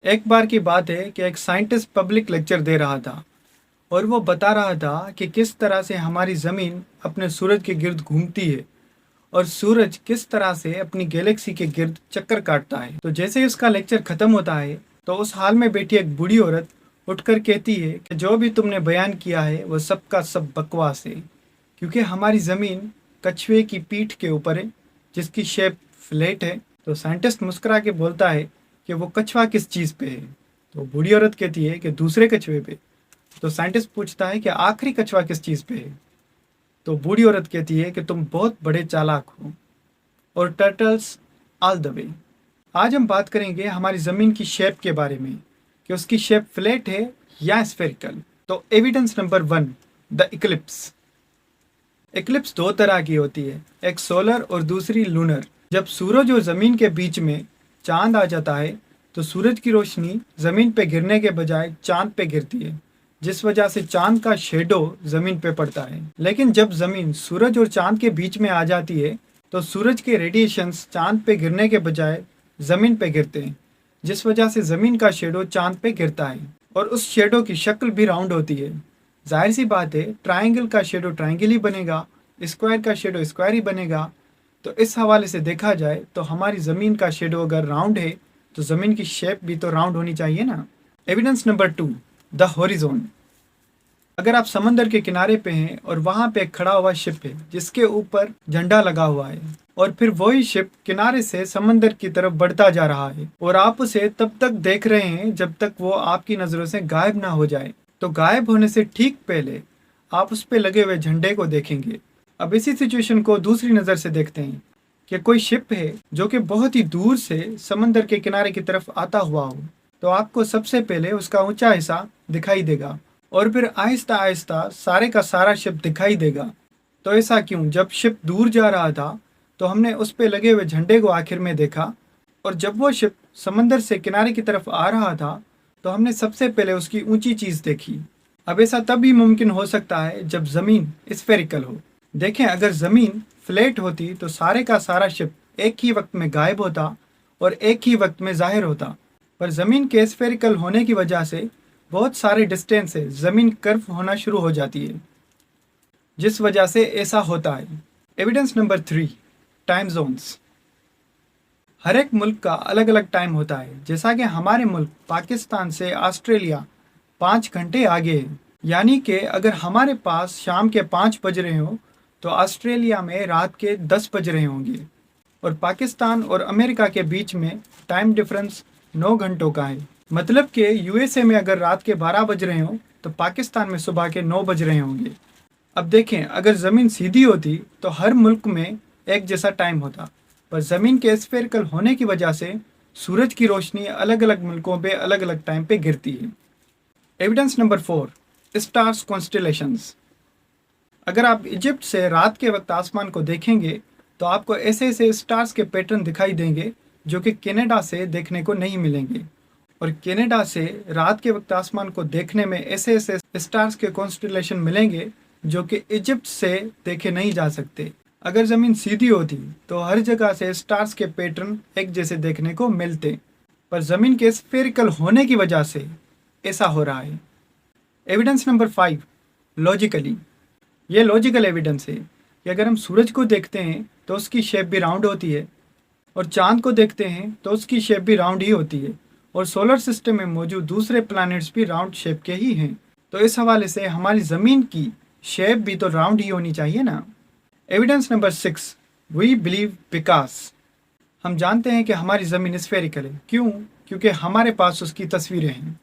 एक बार की बात है कि एक साइंटिस्ट पब्लिक लेक्चर दे रहा था और वो बता रहा था कि किस तरह से हमारी ज़मीन अपने सूरज के गिर्द घूमती है और सूरज किस तरह से अपनी गैलेक्सी के गिर्द चक्कर काटता है। तो जैसे ही उसका लेक्चर ख़त्म होता है तो उस हाल में बैठी एक बूढ़ी औरत उठकर कहती है कि जो भी तुमने बयान किया है वो सब का सब बकवास है, क्योंकि हमारी ज़मीन कछुए की पीठ के ऊपर है जिसकी शेप फ्लैट है। तो साइंटिस्ट मुस्कुरा के बोलता है कि वो कछुआ किस चीज़ पे है। तो बूढ़ी औरत कहती है कि दूसरे कछुए पे। तो साइंटिस्ट पूछता है कि आखिरी कछुआ किस चीज़ पे है। तो बूढ़ी औरत कहती है कि तुम बहुत बड़े चालाक हो और टर्टल्स ऑल द वे। आज हम बात करेंगे हमारी ज़मीन की शेप के बारे में कि उसकी शेप फ्लैट है या स्फेरिकल। तो evidence number 1, the Eclipse. Eclipse दो तरह की होती है, एक सोलर और दूसरी लूनर। जब सूरज और ज़मीन के बीच में चांद आ जाता है तो सूरज की रोशनी ज़मीन पे गिरने के बजाय चांद पे गिरती है, जिस वजह से चांद का शेडो ज़मीन पे पड़ता है। लेकिन जब ज़मीन सूरज और चांद के बीच में आ जाती है तो सूरज के रेडिएशंस चांद पे गिरने के बजाय ज़मीन पे गिरते हैं, जिस वजह से ज़मीन का शेडो चांद पे गिरता है और उस शेडो की शक्ल भी राउंड होती है। जाहिर सी बात है, ट्रायंगल का शेडो ट्रायंगल ही बनेगा, स्क्वायर का शेडो स्क्वायर ही बनेगा। तो इस हवाले से देखा जाए तो हमारी ज़मीन का शेडो अगर राउंड है तो ज़मीन की शेप भी तो राउंड होनी चाहिए ना। Evidence number 2, the horizon. अगर आप समंदर के किनारे पे हैं और वहाँ पे एक खड़ा हुआ शिप है जिसके ऊपर झंडा लगा हुआ है और फिर वही शिप किनारे से समंदर की तरफ बढ़ता जा रहा है और आप उसे तब तक देख रहे हैं जब तक वो आपकी नज़रों से गायब ना हो जाए, तो गायब होने से ठीक पहले आप उस पे लगे हुए झंडे को देखेंगे। अब इसी सिचुएशन को दूसरी नज़र से देखते हैं कि कोई शिप है जो कि बहुत ही दूर से समंदर के किनारे की तरफ आता हुआ हो, तो आपको सबसे पहले उसका ऊंचा हिस्सा दिखाई देगा और फिर आहिस्ता आहिस्ता सारे का सारा शिप दिखाई देगा। तो ऐसा क्यों? जब शिप दूर जा रहा था तो हमने उस पे लगे हुए झंडे को आखिर में देखा, और जब वो शिप समंदर से किनारे की तरफ आ रहा था तो हमने सबसे पहले उसकी ऊंची चीज़ देखी। अब ऐसा तभी मुमकिन हो सकता है जब ज़मीन स्फेरिकल हो। देखें, अगर ज़मीन फ्लैट होती तो सारे का सारा शिप एक ही वक्त में गायब होता और एक ही वक्त में ज़ाहिर होता, पर ज़मीन के स्फेरिकल होने की वजह से बहुत सारे डिस्टेंस से ज़मीन कर्व होना शुरू हो जाती है, जिस वजह से ऐसा होता है। Evidence number 3, time zones. हर एक मुल्क का अलग अलग टाइम होता है। जैसा कि हमारे मुल्क पाकिस्तान से ऑस्ट्रेलिया 5 घंटे आगे है, यानी कि अगर हमारे पास शाम के 5 बज रहे हो तो ऑस्ट्रेलिया में रात के 10 बज रहे होंगे, और पाकिस्तान और अमेरिका के बीच में टाइम डिफरेंस 9 घंटों का है। मतलब कि यूएसए में अगर रात के 12 बज रहे हो तो पाकिस्तान में सुबह के 9 बज रहे होंगे। अब देखें, अगर ज़मीन सीधी होती तो हर मुल्क में एक जैसा टाइम होता, पर ज़मीन के स्फेरिकल होने की वजह से सूरज की रोशनी अलग अलग मुल्कों पे अलग अलग टाइम पे गिरती है। Evidence number 4, stars constellations. अगर आप इजिप्ट से रात के वक्त आसमान को देखेंगे तो आपको ऐसे ऐसे स्टार्स के पैटर्न दिखाई देंगे जो कि कनाडा से देखने को नहीं मिलेंगे, और कनाडा से रात के वक्त आसमान को देखने में ऐसे ऐसे स्टार्स के कॉन्स्टेलेशन मिलेंगे जो कि इजिप्ट से देखे नहीं जा सकते। अगर ज़मीन सीधी होती तो हर जगह से स्टार्स के पैटर्न एक जैसे देखने को मिलते, पर ज़मीन के स्फेरिकल होने की वजह से ऐसा हो रहा है। Evidence number 5, logically. ये लॉजिकल एविडेंस है कि अगर हम सूरज को देखते हैं तो उसकी शेप भी राउंड होती है, और चांद को देखते हैं तो उसकी शेप भी राउंड ही होती है, और सोलर सिस्टम में मौजूद दूसरे प्लैनेट्स भी राउंड शेप के ही हैं। तो इस हवाले से हमारी ज़मीन की शेप भी तो राउंड ही होनी चाहिए ना। Evidence number 6, we believe because. हम जानते हैं कि हमारी ज़मीन स्फेरिकल है। क्यों? क्योंकि हमारे पास उसकी तस्वीरें हैं।